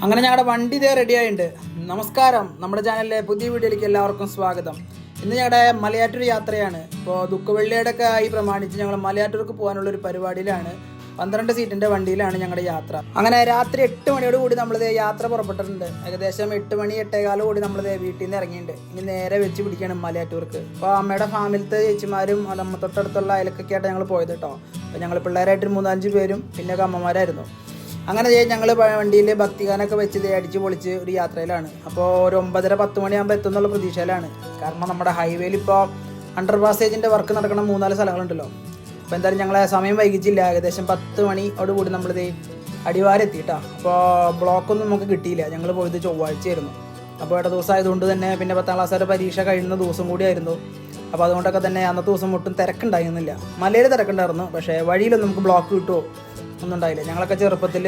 അങ്ങനെ ഞങ്ങളുടെ വണ്ടി ഇതേ റെഡി ആയിട്ടുണ്ട്. നമസ്കാരം, നമ്മുടെ ചാനലിലെ പുതിയ വീഡിയോയിലേക്ക് എല്ലാവർക്കും സ്വാഗതം. ഇന്ന് ഞങ്ങളുടെ മലയാറ്റൂർ യാത്രയാണ്. ഇപ്പോൾ ദുഃഖവെള്ളിയുടെ ഒക്കെ ആയി പ്രമാണിച്ച് ഞങ്ങൾ മലയാറ്റൂർക്ക് പോകാനുള്ളൊരു പരിപാടിയിലാണ്. 12 സീറ്റിൻ്റെ വണ്ടിയിലാണ് ഞങ്ങളുടെ യാത്ര. അങ്ങനെ രാത്രി 8 മണിയോട് കൂടി നമ്മളിത് യാത്ര പുറപ്പെട്ടിട്ടുണ്ട്. ഏകദേശം 8 മണി 8:15 കൂടി നമ്മളിത് വീട്ടിൽ നിന്ന് ഇറങ്ങിയിട്ടുണ്ട്. ഇനി നേരെ വെച്ച് പിടിക്കുകയാണ് മലയാറ്റൂർക്ക്. അപ്പോൾ അമ്മയുടെ ഫാമിലത്തെ ചേച്ചിമാരും നമ്മ തൊട്ടടുത്തുള്ള അയലക്കൊക്കെ ആയിട്ട് ഞങ്ങൾ പോയത് കേട്ടോ. അപ്പോൾ ഞങ്ങൾ പിള്ളേരായിട്ട് 3-5 പേരും പിന്നെ അമ്മമാരായിരുന്നു. അങ്ങനെ ഞങ്ങൾ വണ്ടിയിൽ ഭക്തിഗാനൊക്കെ വെച്ച് അടിച്ച് പൊളിച്ച് ഒരു യാത്രയിലാണ്. അപ്പോൾ ഒരു 9:30-10 മണിയാകുമ്പോൾ എത്തുന്നുള്ള പ്രതീക്ഷയിലാണ്. കാരണം നമ്മുടെ ഹൈവേയിൽ ഇപ്പോൾ അണ്ടർ പാസേജിൻ്റെ വർക്ക് നടക്കുന്ന 3-4 സ്ഥലങ്ങളുണ്ടല്ലോ. അപ്പോൾ എന്തായാലും ഞങ്ങളെ സമയം വൈകിച്ചില്ല. ഏകദേശം 10 മണിയോടുകൂടി നമ്മളിത് അടിവാരം എത്തിയിട്ടാ. അപ്പോൾ ബ്ലോക്കൊന്നും നമുക്ക് കിട്ടിയില്ല. ഞങ്ങൾ പോയത് ചൊവ്വാഴ്ചയായിരുന്നു. അപ്പോൾ ഇട ദിവസം ആയതുകൊണ്ട് തന്നെ പിന്നെ 10ാം ക്ലാസ്സുകാരുടെ പരീക്ഷ കഴിയുന്ന ദിവസം കൂടിയായിരുന്നു. അപ്പോൾ അതുകൊണ്ടൊക്കെ തന്നെ അന്നത്തെ ദിവസം ഒട്ടും തിരക്കുണ്ടായിരുന്നില്ല. മലയിൽ തിരക്കുണ്ടായിരുന്നു, പക്ഷേ വഴിയിലൊന്നും നമുക്ക് ബ്ലോക്ക് കിട്ടുമോ ഒന്നും ഉണ്ടായില്ല. ഞങ്ങളൊക്കെ ചെറുപ്പത്തിൽ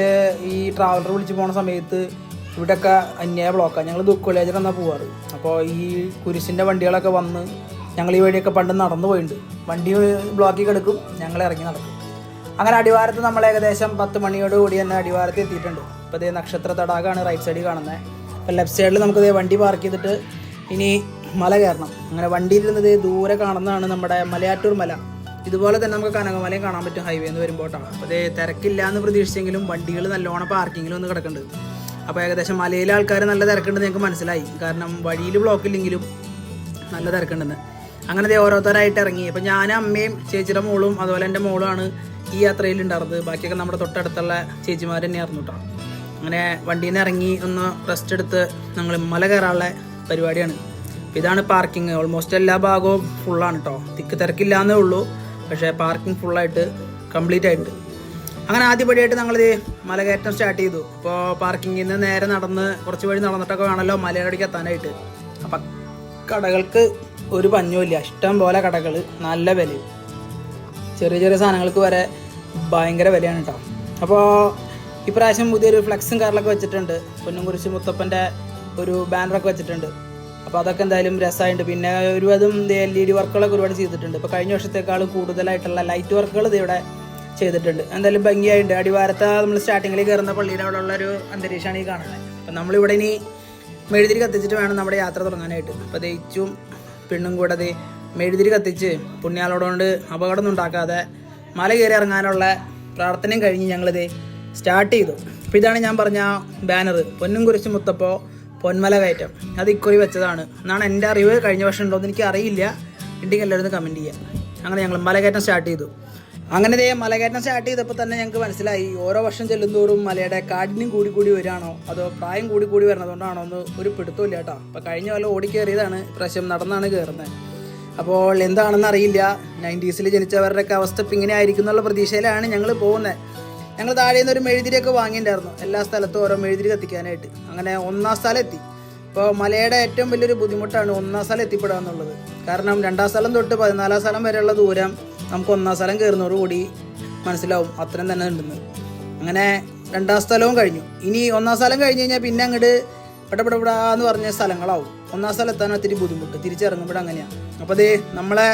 ഈ ട്രാവലർ വിളിച്ച് പോകുന്ന സമയത്ത് ഇവിടെയൊക്കെ അന്യായ ബ്ലോക്കാണ്. ഞങ്ങൾ ദുഃഖവെള്ളിയാഴ്ച എന്നാൽ പോവാറ്. അപ്പോൾ ഈ കുരിശിൻ്റെ വണ്ടികളൊക്കെ വന്ന് ഞങ്ങൾ ഈ വഴിയൊക്കെ പണ്ട് നടന്നു പോയിട്ടുണ്ട്. വണ്ടി ബ്ലോക്കിൽ കിടക്കും, ഞങ്ങൾ ഇറങ്ങി നടക്കും. അങ്ങനെ അടിവാരത്ത് നമ്മൾ ഏകദേശം 10 മണിയോട് കൂടി തന്നെ അടിവാരത്ത് എത്തിയിട്ടുണ്ട്. ഇപ്പോൾ ഇതേ നക്ഷത്ര തടാകമാണ് റൈറ്റ് സൈഡിൽ കാണുന്നത്. അപ്പോൾ ലെഫ്റ്റ് സൈഡിൽ നമുക്കിത് വണ്ടി പാർക്ക് ചെയ്തിട്ട് ഇനി മല കയറണം. അങ്ങനെ വണ്ടിയിലിരുന്നത് ദൂരെ കാണുന്നതാണ് നമ്മുടെ മലയാറ്റൂർ മല. ഇതുപോലെ തന്നെ നമുക്ക് കനകമലയും കാണാൻ പറ്റും ഹൈവേ എന്ന് വരുമ്പോട്ടാണ്. അപ്പോൾ അതേ തിരക്കില്ല എന്ന് പ്രതീക്ഷിച്ചെങ്കിലും വണ്ടികൾ നല്ലോണം പാർക്കിങ്ങിലും ഒന്ന് കിടക്കുന്നുണ്ട്. അപ്പോൾ ഏകദേശം മലയിലെ ആൾക്കാർ നല്ല തിരക്കുണ്ടെന്ന് ഞങ്ങൾക്ക് മനസ്സിലായി. കാരണം വഴിയിൽ ബ്ലോക്കില്ലെങ്കിലും നല്ല തിരക്കുണ്ടെന്ന്. അങ്ങനെ ഓരോരുത്തരായിട്ട് ഇറങ്ങി. അപ്പോൾ ഞാനും അമ്മയും ചേച്ചിയുടെ മോളും അതുപോലെ എൻ്റെ മോളുമാണ് ഈ യാത്രയിൽ ഉണ്ടായിരുന്നത്. ബാക്കിയൊക്കെ നമ്മുടെ തൊട്ടടുത്തുള്ള ചേച്ചിമാർ തന്നെയായിരുന്നു കേട്ടോ. അങ്ങനെ വണ്ടിയിൽ നിന്ന് ഇറങ്ങി ഒന്ന് റെസ്റ്റ് എടുത്ത് ഞങ്ങൾ മല കയറാനുള്ള പരിപാടിയാണ്. അപ്പോൾ ഇതാണ് പാർക്കിങ്. ഓൾമോസ്റ്റ് എല്ലാ ഭാഗവും ഫുള്ളാണ് കേട്ടോ. തിരക്കില്ല എന്നേ ഉള്ളൂ, പക്ഷേ പാർക്കിംഗ് ഫുള്ളായിട്ട് കംപ്ലീറ്റ് ആയിട്ടുണ്ട്. അങ്ങനെ ആദ്യപടിയായിട്ട് ഞങ്ങളിത് മലകയറ്റം സ്റ്റാർട്ട് ചെയ്തു. അപ്പോൾ പാർക്കിങ്ങിൽ നിന്ന് നേരെ നടന്ന് കുറച്ച് വഴി നടന്നിട്ടൊക്കെ വേണമല്ലോ മലയടിക്ക് എത്താനായിട്ട്. അപ്പം കടകൾക്ക് ഒരു പഞ്ഞുമില്ല, ഇഷ്ടം പോലെ കടകൾ, നല്ല വിലയും. ചെറിയ ചെറിയ സാധനങ്ങൾക്ക് വരെ ഭയങ്കര വിലയാണ് കേട്ടോ. അപ്പോൾ ഇപ്രാവശ്യം പുതിയൊരു ഫ്ലെക്സും കാറിലൊക്കെ വെച്ചിട്ടുണ്ട്. പൊന്നുംകുരിശ് മുത്തപ്പൻ്റെ ഒരു ബാനറൊക്കെ വെച്ചിട്ടുണ്ട്. അപ്പോൾ അതൊക്കെ എന്തായാലും രസമായിട്ടുണ്ട്. പിന്നെ ഒരുപാടും LED വർക്കുകളൊക്കെ ഒരുപാട് ചെയ്തിട്ടുണ്ട്. ഇപ്പോൾ കഴിഞ്ഞ വർഷത്തേക്കാളും കൂടുതലായിട്ടുള്ള ലൈറ്റ് വർക്കുകൾ ഇവിടെ ചെയ്തിട്ടുണ്ട്. എന്തായാലും ഭംഗിയായിട്ടുണ്ട്. അടിവാരത്തെ നമ്മൾ സ്റ്റാർട്ടിങ്ങിൽ കയറുന്ന പള്ളിയുടെ അവിടെ ഉള്ളൊരു അന്തരീക്ഷമാണ് ഈ കാണുന്നത്. അപ്പം നമ്മളിവിടെ ഇനി മെഴുതിരി കത്തിച്ചിട്ട് വേണം നമ്മുടെ യാത്ര തുടങ്ങാനായിട്ട്. അപ്പോൾ ദയിച്ചും പെണ്ണും കൂടെ മെഴുതിരി കത്തിച്ച് പുണ്യാളോടുകൊണ്ട് അപകടമൊന്നും ഉണ്ടാക്കാതെ മല കയറി ഇറങ്ങാനുള്ള പ്രാർത്ഥനയും കഴിഞ്ഞ് ഞങ്ങളിത് സ്റ്റാർട്ട് ചെയ്തു. അപ്പോൾ ഇതാണ് ഞാൻ പറഞ്ഞ ബാനർ, പൊന്നും കുരിശ് മുത്തപ്പോ പൊന്മല കയറ്റം. അത് ഇക്കുറി വെച്ചതാണ് എന്നാണ് എൻ്റെ അറിവ്. കഴിഞ്ഞ വർഷം ഉണ്ടോയെന്ന് എനിക്ക് അറിയില്ല, ഉണ്ടെങ്കിൽ എല്ലാവരും കമൻറ്റ് ചെയ്യാം. അങ്ങനെ ഞങ്ങൾ മലകയറ്റം സ്റ്റാർട്ട് ചെയ്തു. അങ്ങനെ മലകയറ്റം സ്റ്റാർട്ട് ചെയ്തപ്പോൾ തന്നെ ഞങ്ങൾക്ക് മനസ്സിലായി ഓരോ വർഷം ചെല്ലുന്തോറും മലയുടെ കാഠിന്യം കൂടി വരികയാണോ അതോ പ്രായം കൂടി വരുന്നതുകൊണ്ടാണോ എന്ന് ഒരു പിടുത്തമില്ല കേട്ടോ. അപ്പോൾ കഴിഞ്ഞ പോലെ ഓടിക്കയറിയതാണ്, പ്രാവശ്യം നടന്നാണ് കയറുന്നത്. അപ്പോൾ എന്താണെന്ന് അറിയില്ല. 90s ജനിച്ചവരുടെയൊക്കെ അവസ്ഥ ഇപ്പം ഇങ്ങനെ ആയിരിക്കും എന്നുള്ള പ്രതീക്ഷയിലാണ് ഞങ്ങൾ പോകുന്നത്. ഞങ്ങൾ താഴെ നിന്ന് ഒരു മെഴുതിരിയൊക്കെ വാങ്ങിയിട്ടുണ്ടായിരുന്നു, എല്ലാ സ്ഥലത്തും ഓരോ മെഴുതിരി കത്തിക്കാനായിട്ട്. അങ്ങനെ 1ാം സ്ഥലം എത്തി. ഇപ്പോൾ മലയുടെ ഏറ്റവും വലിയൊരു ബുദ്ധിമുട്ടാണ് 1ാം സ്ഥലം എത്തിപ്പെടുക എന്നുള്ളത്. കാരണം 2ാം സ്ഥലം തൊട്ട് 14ാം സ്ഥലം വരെയുള്ള ദൂരം നമുക്ക് 1ാം സ്ഥലം കയറുന്നതോടുകൂടി മനസ്സിലാവും അത്രയും തന്നെ ഉണ്ടെന്ന്. അങ്ങനെ 2ാം സ്ഥലവും കഴിഞ്ഞു. ഇനി 1ാം സ്ഥലം കഴിഞ്ഞ് കഴിഞ്ഞാൽ പിന്നെ അങ്ങോട്ട് പെടപ്പെടാന്ന് പറഞ്ഞ സ്ഥലങ്ങളാവും. 1ാം സ്ഥലം എത്താൻ ഒത്തിരി ബുദ്ധിമുട്ട്, തിരിച്ചിറങ്ങുമ്പോൾ അങ്ങനെയാണ്. അപ്പോൾ അത് നമ്മളെ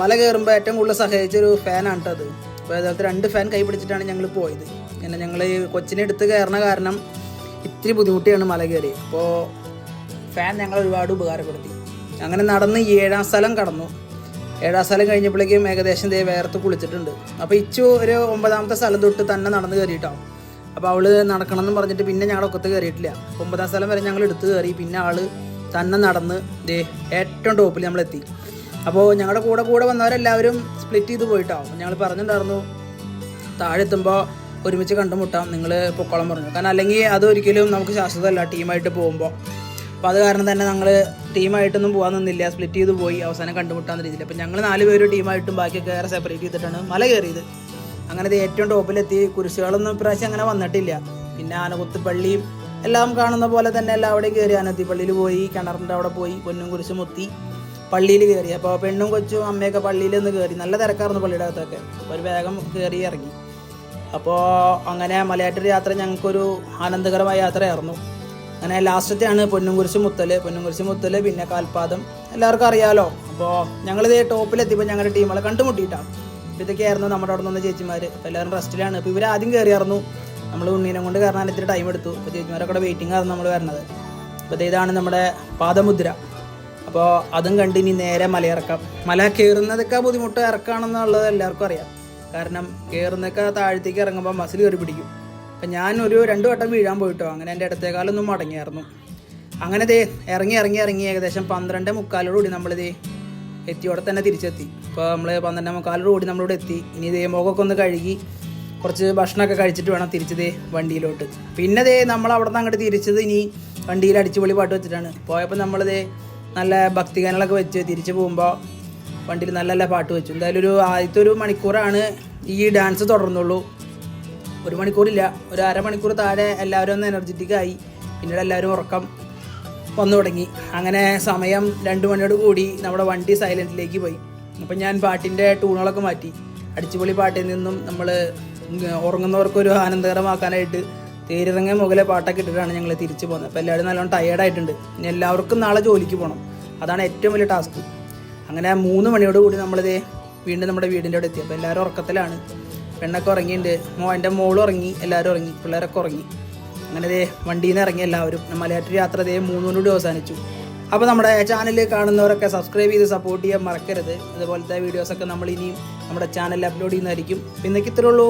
മല കയറുമ്പോൾ ഏറ്റവും കൂടുതൽ സഹായിച്ചൊരു ഫാനാണ് കേട്ടോ അത്. അപ്പോൾ അതുപോലത്തെ 2 ഫാൻ കൈ പിടിച്ചിട്ടാണ് ഞങ്ങൾ പോയത്. അങ്ങനെ ഞങ്ങൾ കൊച്ചിനെ എടുത്ത് കയറുന്ന കാരണം ഇത്തിരി ബുദ്ധിമുട്ടിയാണ് മല കയറി. അപ്പോൾ ഫാൻ ഞങ്ങൾ ഒരുപാട് ഉപകാരപ്പെടുത്തി. അങ്ങനെ നടന്ന് 7ാം സ്ഥലം കടന്നു. 7ാം സ്ഥലം കഴിഞ്ഞപ്പോഴേക്കും ഏകദേശം വേർത്ത് കുളിച്ചിട്ടുണ്ട്. അപ്പോൾ ഇച്ചു ഒരു 9ാമത്തെ സ്ഥലം തൊട്ട് തന്നെ നടന്ന് കയറിയിട്ടാവും. അപ്പോൾ അവൾ നടക്കണമെന്ന് പറഞ്ഞിട്ട് പിന്നെ ഞങ്ങളുടെ ഒക്കത്ത് കയറിയിട്ടില്ല. 9ാം സ്ഥലം വരെ ഞങ്ങൾ എടുത്ത് കയറി. പിന്നെ ആൾ തന്നെ നടന്ന് ഏറ്റവും ടോപ്പിൽ നമ്മളെത്തി. അപ്പോൾ ഞങ്ങളുടെ കൂടെ വന്നവരെല്ലാവരും സ്പ്ലിറ്റ് ചെയ്ത് പോയിട്ടാവും. ഞങ്ങൾ പറഞ്ഞിട്ടുണ്ടായിരുന്നു താഴെ എത്തുമ്പോൾ ഒരുമിച്ച് കണ്ടുമുട്ടാം, നിങ്ങൾ പൊക്കോളം പറഞ്ഞു. കാരണം അല്ലെങ്കിൽ അതൊരിക്കലും നമുക്ക് ശാശ്വതമല്ല ടീമായിട്ട് പോകുമ്പോൾ. അപ്പോൾ അത് കാരണം തന്നെ ഞങ്ങൾ ടീമായിട്ടൊന്നും പോകാൻ നിന്നില്ല, സ്പ്ലിറ്റ് ചെയ്ത് പോയി അവസാനം കണ്ടുമുട്ടാന്ന് രീതിയിൽ. അപ്പോൾ ഞങ്ങൾ 4 പേരും ടീമായിട്ടും ബാക്കിയൊക്കെ വേറെ സെപ്പറേറ്റ് ചെയ്തിട്ടാണ് മല കയറിയത്. അങ്ങനെ ഇത് ഏറ്റവും ടോപ്പിലെത്തി. കുരിശുകളൊന്നും ഇപ്രാവശ്യം അങ്ങനെ വന്നിട്ടില്ല. പിന്നെ ആനകുത്ത് പള്ളിയും എല്ലാം കാണുന്ന പോലെ തന്നെ എല്ലാവിടെയും കയറി. ആനത്തി പള്ളിയിൽ പോയി, കിണറിൻ്റെ അവിടെ പോയി, പൊന്നും കുരിശ് മുത്തി പള്ളിയിൽ കയറി. അപ്പോൾ പെണ്ണും കൊച്ചും അമ്മയൊക്കെ പള്ളിയിൽ നിന്ന് കയറി. നല്ല തിരക്കായിരുന്നു പള്ളിയുടെ അകത്തൊക്കെ. അപ്പോൾ ഒരു വേഗം കയറി ഇറങ്ങി. അപ്പോൾ അങ്ങനെ മലയാറ്റൂർ യാത്ര ഞങ്ങൾക്കൊരു ആനന്ദകരമായ യാത്രയായിരുന്നു. അങ്ങനെ ലാസ്റ്റത്തെയാണ് പൊന്നും കുരിശ് മുത്തൽ, പിന്നെ കാൽപാദം, എല്ലാവർക്കും അറിയാമല്ലോ. അപ്പോൾ ഞങ്ങളിത് ടോപ്പിലെത്തിയപ്പോൾ ഞങ്ങളുടെ ടീമുകളെ കണ്ടുമുട്ടിയിട്ടാണ്. ഇതൊക്കെയായിരുന്നു നമ്മുടെ അവിടെ നിന്ന് ചേച്ചിമാർ. അപ്പോൾ എല്ലാവരും റെസ്റ്റിലാണ്. അപ്പോൾ ഇവർ ആദ്യം കയറിയായിരുന്നു. നമ്മൾ ഉണ്ണീനെ കൊണ്ട് കയറാൻ ഇത്തിരി ടൈം എടുത്തു. അപ്പോൾ ചേച്ചിമാരൊക്കെ അവിടെ വെയിറ്റിംഗ് ആണ് നമ്മൾ വരണത്. അപ്പോൾ ഇതാണ് നമ്മുടെ പാദമുദ്ര. അപ്പോൾ അതും കണ്ട് ഇനി നേരെ മലയിറക്കാം. മല കയറുന്നതൊക്കെ ബുദ്ധിമുട്ട് ഇറക്കാണെന്നുള്ളത് എല്ലാവർക്കും അറിയാം. കാരണം കയറുന്നതൊക്കെ താഴത്തേക്ക് ഇറങ്ങുമ്പോൾ മസിൽ കയറി പിടിക്കും. അപ്പം ഞാനൊരു 2 വട്ടം വീഴാൻ പോയിട്ടോ. അങ്ങനെ എൻ്റെ ഇടത്തേക്കാലൊന്നും മടങ്ങിയായിരുന്നു. അങ്ങനെ ഇറങ്ങി ഏകദേശം 12:45 നമ്മളിത് എത്തിയോടെ തന്നെ തിരിച്ചെത്തി. ഇപ്പോൾ നമ്മൾ 12:45 നമ്മളിവിടെ എത്തി. ഇനി മുഖമൊക്കെ ഒന്ന് കഴുകി കുറച്ച് ഭക്ഷണമൊക്കെ കഴിച്ചിട്ട് വേണം തിരിച്ചത് വണ്ടിയിലോട്ട്. പിന്നെ നമ്മൾ അവിടെ നിന്ന് അങ്ങോട്ട് തിരിച്ചത് ഇനി വണ്ടിയിൽ അടിച്ചുപൊളി പാട്ട് വെച്ചിട്ടാണ് പോയപ്പോൾ. നമ്മളിത് നല്ല ഭക്തിഗാനങ്ങളൊക്കെ വെച്ച് തിരിച്ച് പോകുമ്പോൾ വണ്ടിയിൽ നല്ല നല്ല പാട്ട് വെച്ചു. എന്തായാലും ആദ്യത്തെ 1 മണിക്കൂറാണ് ഈ ഡാൻസ് തുടർന്നുള്ളൂ. 1 മണിക്കൂറില്ല, ഒരു അരമണിക്കൂർ താഴെ എല്ലാവരും ഒന്ന് എനർജറ്റിക്കായി. പിന്നീട് എല്ലാവരും ഉറക്കം വന്നു തുടങ്ങി. അങ്ങനെ സമയം 2 മണിയോട് കൂടി നമ്മുടെ വണ്ടി സൈലൻറ്റിലേക്ക് പോയി. അപ്പം ഞാൻ പാട്ടിൻ്റെ ട്യൂണുകളൊക്കെ മാറ്റി. അടിച്ചുപൊളി പാട്ടിൽ നിന്നും നമ്മൾ ഉറങ്ങുന്നവർക്കൊരു ആനന്ദകരമാക്കാനായിട്ട് തേരിറങ്ങിയ മുകളിലെ പാട്ടൊക്കെ ഇട്ടിട്ടാണ് ഞങ്ങൾ തിരിച്ചു പോകുന്നത്. അപ്പോൾ എല്ലാവരും നല്ലോണം ടയേർഡായിട്ടുണ്ട്. ഇനി എല്ലാവർക്കും നാളെ ജോലിക്ക് പോകണം. അതാണ് ഏറ്റവും വലിയ ടാസ്ക്. അങ്ങനെ 3 മണിയോട് കൂടി നമ്മളിത് വീണ്ടും നമ്മുടെ വീടിൻ്റെ അവിടെ എത്തി. അപ്പോൾ എല്ലാവരും ഉറക്കത്തിലാണ്. പെണ്ണൊക്കെ ഉറങ്ങിയിട്ടുണ്ട്. എൻ്റെ മോളും ഉറങ്ങി, എല്ലാവരും ഉറങ്ങി, പിള്ളേരൊക്കെ ഉറങ്ങി. അങ്ങനെ വണ്ടിയിൽ നിന്ന് ഇറങ്ങി എല്ലാവരും. മലയാറ്റൂർ യാത്ര 3 മണിയോട് അവസാനിച്ചു. അപ്പോൾ നമ്മുടെ ചാനൽ കാണുന്നവരൊക്കെ സബ്സ്ക്രൈബ് ചെയ്ത് സപ്പോർട്ട് ചെയ്യാൻ മറക്കരുത്. അതുപോലത്തെ വീഡിയോസൊക്കെ നമ്മൾ ഇനിയും നമ്മുടെ ചാനലിൽ അപ്ലോഡ് ചെയ്യുന്നതായിരിക്കും. ഇന്നേക്ക് ഇത്രേ ഉള്ളൂ.